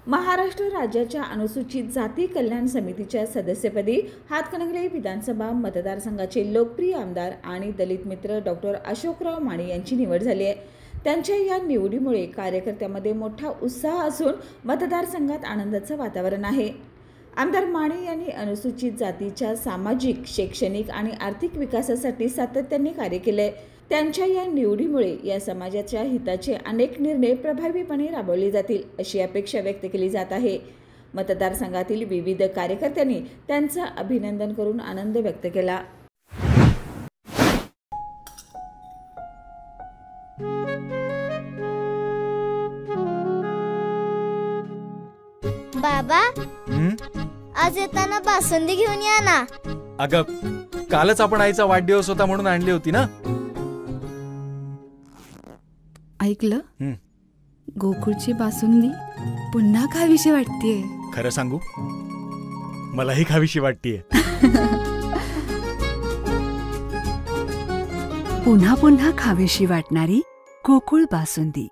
महाराष्ट्र राज्याच्या अनुसूचित जाती कल्याण समितीच्या सदस्यपदी हातकणंगले विधानसभा मतदारसंघाचे लोकप्रिय आमदार आणि दलित मित्र डॉक्टर अशोकराव माने यांची निवड झाली आहे। त्यांच्या या निवडीमुळे कार्यकर्त्यांमध्ये मोठा उत्साह असून मतदारसंघात आनंदाचं वातावरण आहे। आमदार माने यांनी अनुसूचित जातीच्या सामाजिक, शैक्षणिक आणि आर्थिक विकासासाठी सातत्याने कार्य केले। त्यांच्या या निवडीमुळे या समाजाच्या हिताचे अनेक निर्णय प्रभावीपणे राबवले जातील अशी अपेक्षा व्यक्त केली जात आहे। मतदारसंघातील विविध कार्यकर्त्यांनी त्यांचं अभिनंदन करून आनंद व्यक्त केला। बाबा, आज येताना बासुंदी घेऊन या ना। अगं, कालच आपण आईचा वाढदिवस होता म्हणून आणली होती ना। ऐकलं, गोकुळची बासुंदी पुन्हा खावीशी वाटतेय। खरं सांगू, मलाही खावीशी वाटतेय। पुन्हा पुन्हा खावीशी वाटणारी गोकुळ बासुंदी।